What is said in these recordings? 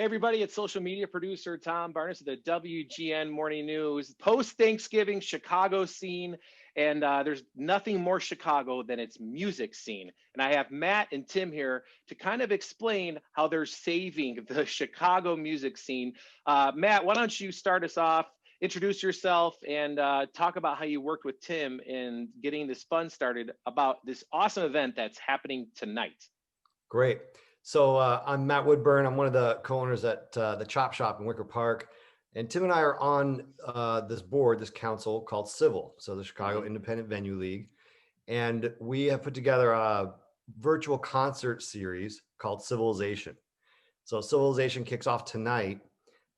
Hey everybody, it's social media producer Tom Barnes of the WGN Morning News. Post-Thanksgiving Chicago scene, and there's nothing more Chicago than its music scene. And I have Matt and Tim here to kind of explain how they're saving the Chicago music scene. Matt, why don't you start us off, introduce yourself, and talk about how you worked with Tim in getting this fund started about this awesome event that's happening tonight. Great. So I'm Matt Woodburn. I'm one of the co-owners at the Chop Shop in Wicker Park. And Tim and I are on this board, this council called CIVL, so the Chicago Independent Venue League. And we have put together a virtual concert series called Civilization. So Civilization kicks off tonight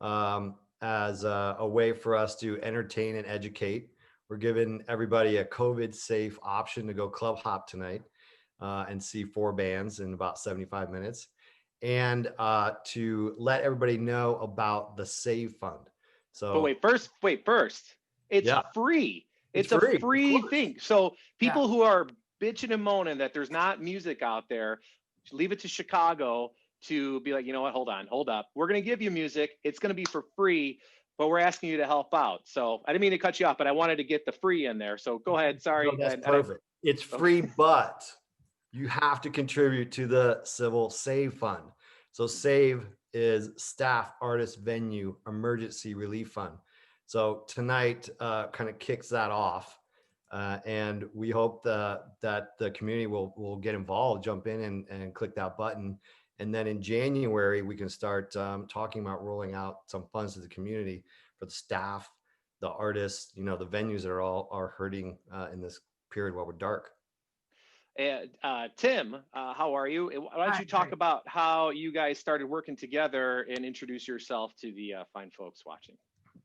as a way for us to entertain and educate. We're giving everybody a COVID-safe option to go club hop tonight. And see 4 bands in about 75 minutes, and to let everybody know about the Save Fund. So, but wait, first, it's free. It's a free thing. So people who are bitching and moaning that there's not music out there, leave it to Chicago to be like, you know what? Hold up. We're going to give you music. It's going to be for free, but we're asking you to help out. So I didn't mean to cut you off, but I wanted to get the free in there. So go ahead. Sorry. No, that's perfect. It's free, but you have to contribute to the CIVL Save Fund. So Save is Staff Artist Venue Emergency Relief Fund. So tonight kind of kicks that off. And we hope that the community will get involved, jump in and click that button. And then in January, we can start talking about rolling out some funds to the community for the staff, the artists, the venues that are hurting in this period while we're dark. Tim, how are you? Why don't you talk about how you guys started working together and introduce yourself to the fine folks watching?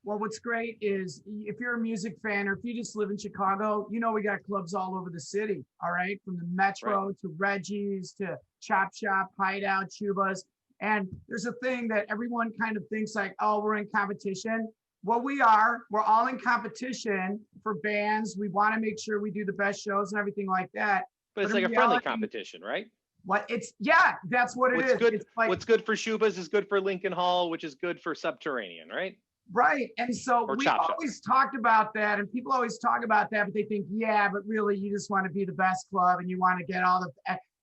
Well, what's great is if you're a music fan or if you just live in Chicago, we got clubs all over the city, all right? From the Metro to Reggie's to Chop Shop, Hideout, Chubas. And there's a thing that everyone kind of thinks like, oh, we're in competition. Well, we're all in competition for bands. We want to make sure we do the best shows and everything like that. But it's like a friendly competition, right? That's what it is. It's like, what's good for Shubas is good for Lincoln Hall, which is good for Subterranean, right? Right. And so we always talked about that, and people always talk about that, but they think, but really you just want to be the best club and you want to get all the,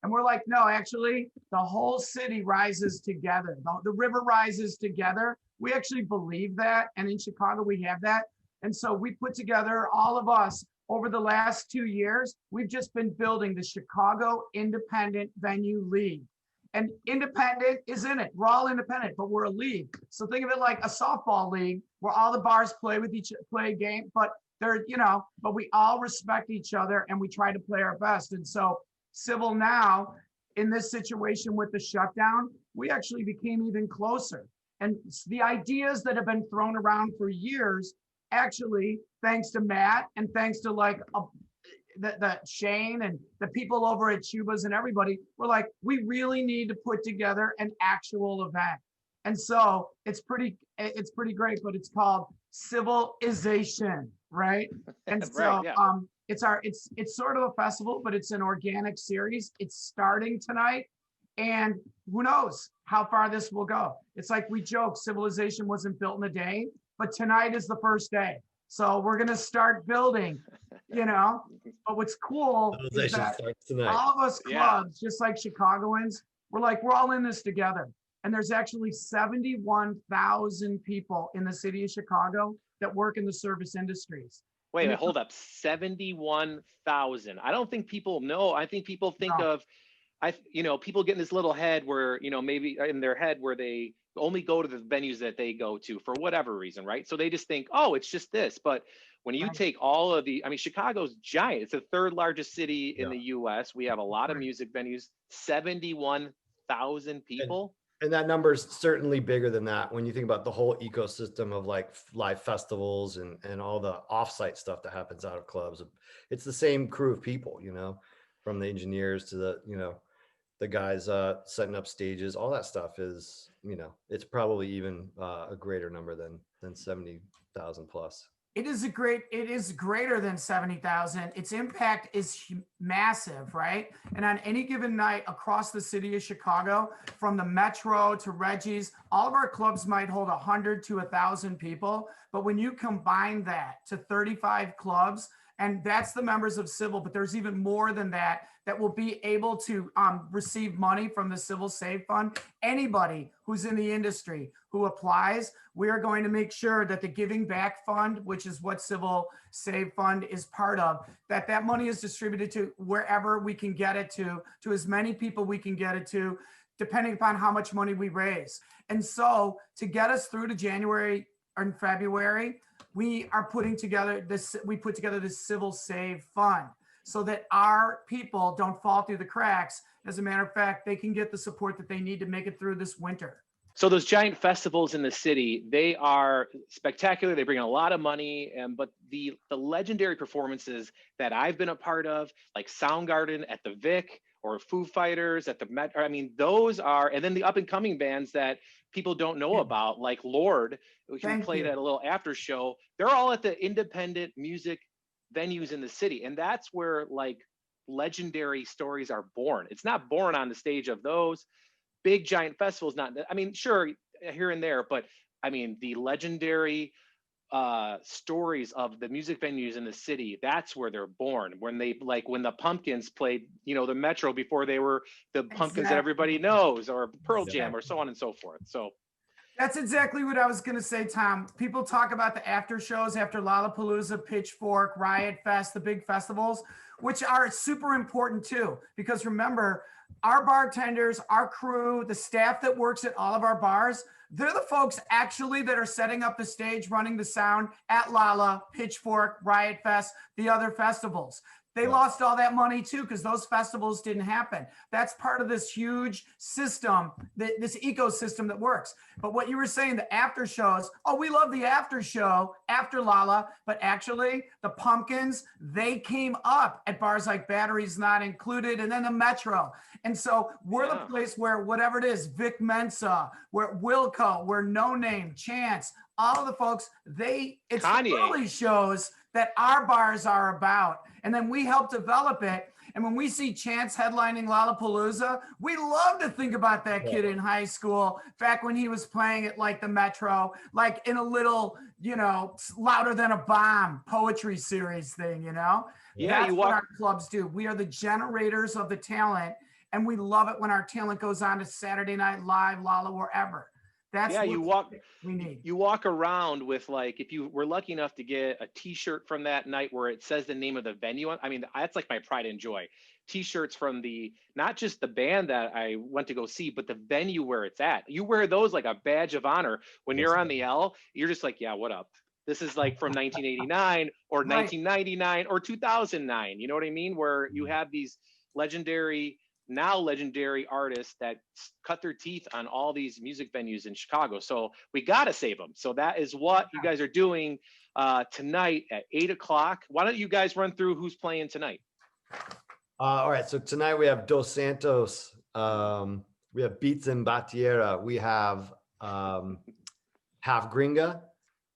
and we're like, no, actually the whole city rises together. The river rises together. We actually believe that. And in Chicago, we have that. And so we put together, all of us, over the last 2 years, we've just been building the Chicago Independent Venue League. And independent is in it. We're all independent, but we're a league. So think of it like a softball league where all the bars play a game, but but we all respect each other and we try to play our best. And so CIVL now, in this situation with the shutdown, we actually became even closer. And the ideas that have been thrown around for years, actually, thanks to Matt and thanks to the Shane and the people over at Chubas and everybody, we're like, we really need to put together an actual event. And so it's pretty great, but it's called Civilization, right? And so it's sort of a festival, but it's an organic series. It's starting tonight. And who knows how far this will go. It's like we joke, civilization wasn't built in a day, but tonight is the first day. So we're going to start building, but what's cool is that all of us clubs, just like Chicagoans, we're all in this together. And there's actually 71,000 people in the city of Chicago that work in the service industries. Wait, hold up. 71,000. I don't think people know. I think people think people get in this little head where, maybe in their head where they only go to the venues that they go to for whatever reason, right? So they just think, oh, it's just this. But when you take all of Chicago's giant. It's the 3rd largest city in the US. We have a lot of music venues, 71,000 people. And that number is certainly bigger than that when you think about the whole ecosystem of like live festivals and all the offsite stuff that happens out of clubs. It's the same crew of people, from the engineers to the guys setting up stages. All that stuff is, it's probably even a greater number than 70,000 plus. It is greater than 70,000. Its impact is massive, right? And on any given night across the city of Chicago, from the Metro to Reggie's, all of our clubs might hold 100 to 1,000 people. But when you combine that to 35 clubs, and that's the members of CIVL, but there's even more than that will be able to receive money from the CIVL Save Fund. Anybody who's in the industry who applies, we are going to make sure that the Giving Back Fund, which is what CIVL Save Fund is part of, that money is distributed to wherever we can get it to as many people we can get it to, depending upon how much money we raise. And so to get us through to January and February, we put together this CIVL Save Fund so that our people don't fall through the cracks. As a matter of fact, they can get the support that they need to make it through this winter. So those giant festivals in the city, they are spectacular. They bring in a lot of money, but the legendary performances that I've been a part of, like Soundgarden at the Vic or Foo Fighters at the Met, I mean, those are, and then the up and coming bands that people don't know about, like Lord, who played at a little after show. They're all at the independent music venues in the city. And that's where like legendary stories are born. It's not born on the stage of those big giant festivals. Not, I mean, sure, here and there, but I mean, the legendary stories of the music venues in the city, that's where they're born. When the Pumpkins played, the Metro before they were the Pumpkins that everybody knows, or Pearl Jam, or so on and so forth. So that's exactly what I was going to say, Tom. People talk about the after shows after Lollapalooza, Pitchfork, Riot Fest, the big festivals, which are super important too. Because remember, our bartenders, our crew, the staff that works at all of our bars, they're the folks actually that are setting up the stage, running the sound at Lolla, Pitchfork, Riot Fest, the other festivals. They lost all that money too because those festivals didn't happen. That's part of this huge system, this ecosystem that works. But what you were saying, the after shows, we love the after show after Lolla, but actually the Pumpkins, they came up at bars like Batteries Not Included and then the Metro. And so we're the place where whatever it is, Vic Mensa, where Wilco, where No Name, Chance, all of the folks, it's the early shows that our bars are about. And then we help develop it. And when we see Chance headlining Lollapalooza, we love to think about that kid in high school, back when he was playing at like the Metro, like in a little, Louder Than a Bomb poetry series thing, Yeah, that's what our clubs do. We are the generators of the talent. And we love it when our talent goes on to Saturday Night Live, Lolla, wherever. That's we need. You walk around with, like, if you were lucky enough to get a T-shirt from that night where it says the name of the venue. I mean, that's like my pride and joy. T-shirts from not just the band that I went to go see, but the venue where it's at. You wear those like a badge of honor when you're on the L. You're just like, yeah, what up? This is like from 1989 or 1999 or 2009. You know what I mean? Where you have these legendary artists that cut their teeth on all these music venues in Chicago. So we got to save them. So that is what you guys are doing tonight at 8:00. Why don't you guys run through who's playing tonight? All right. So tonight we have Dos Santos. We have Beats and Batiera. We have Half Gringa,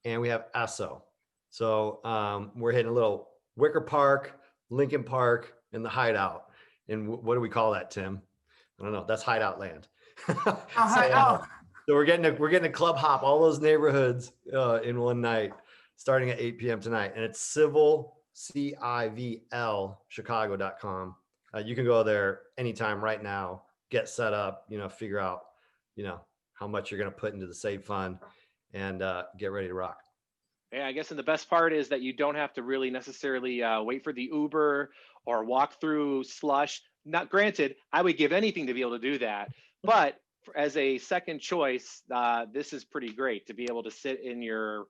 and we have Esso. So we're hitting a little Wicker Park, Lincoln Park, and the Hideout. And what do we call that, Tim? I don't know. That's Hideout Land. So we're getting a club hop, all those neighborhoods in one night, starting at 8 p.m. tonight. And it's CIVL, CIVL, Chicago.com. You can go there anytime right now, get set up, figure out, how much you're going to put into the Save Fund, and get ready to rock. Yeah, I guess, and the best part is that you don't have to really necessarily wait for the Uber or walk through slush. Not granted, I would give anything to be able to do that, but as a second choice, this is pretty great to be able to sit in your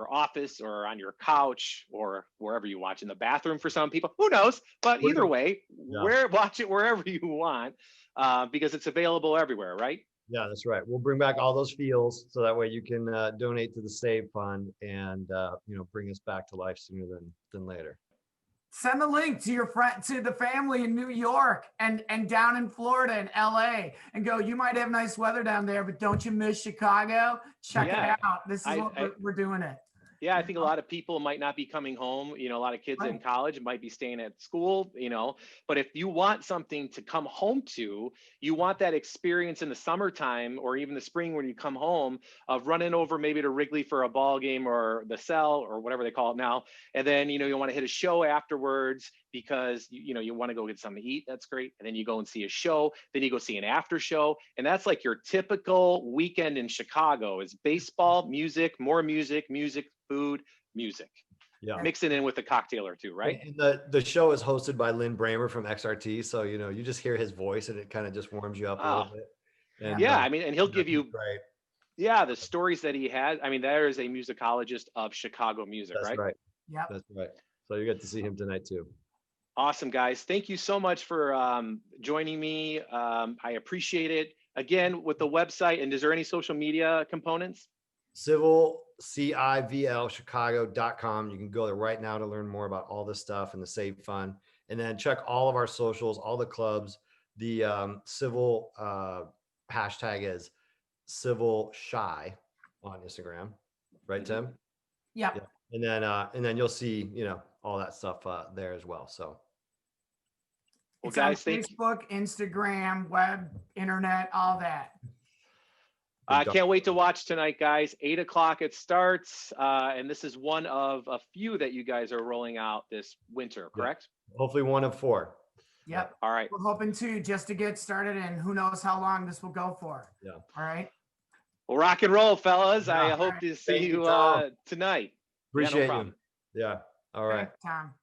office or on your couch or wherever you watch, in the bathroom for some people, who knows, but either way, watch it wherever you want, because it's available everywhere, right? Yeah, that's right. We'll bring back all those feels so that way you can donate to the Save Fund and bring us back to life sooner than later. Send the link to your friend, to the family in New York and down in Florida and LA, and go, you might have nice weather down there, but don't you miss Chicago? Check it out. This is what we're doing it. Yeah, I think a lot of people might not be coming home. You know, a lot of kids in college might be staying at school, you know, but if you want something to come home to, you want that experience in the summertime or even the spring when you come home of running over maybe to Wrigley for a ball game or the Cell or whatever they call it now. And then, you know, you want to hit a show afterwards because, you know, you want to go get something to eat. That's great. And then you go and see a show. Then you go see an after show. And that's like your typical weekend in Chicago is baseball, music, more music, food, music. Yeah. Mix it in with a cocktail or two, right? And the show is hosted by Lynn Bramer from XRT. So, you know, you just hear his voice and it kind of just warms you up a little bit. And yeah, I mean, and he'll give you, right. Yeah, the stories that he has. I mean, there is a musicologist of Chicago music, That's right? right. Yeah. That's right. So you get to see him tonight too. Awesome, guys. Thank you so much for joining me. I appreciate it. Again, with the website, and is there any social media components? CIVL, CIVL, Chicago.com. You can go there right now to learn more about all this stuff and the Save Fund. And then check all of our socials, all the clubs. The CIVL hashtag is CIVL Shy on Instagram. Right, Tim? Yeah. And then you'll see, you know, all that stuff there as well. So. Well, It's guys, on Facebook, Instagram, web, internet, all that. I can't wait to watch tonight, guys. 8 o'clock it starts. And this is one of a few that you guys are rolling out this winter, correct? Yeah. Hopefully one of 4. Yep. All right. We're hoping to just to get started, and who knows how long this will go for. Yeah. All right. Well, rock and roll, fellas. Yeah. I hope to see you Tom. tonight. Appreciate no problem. you. Yeah. All right. Tom.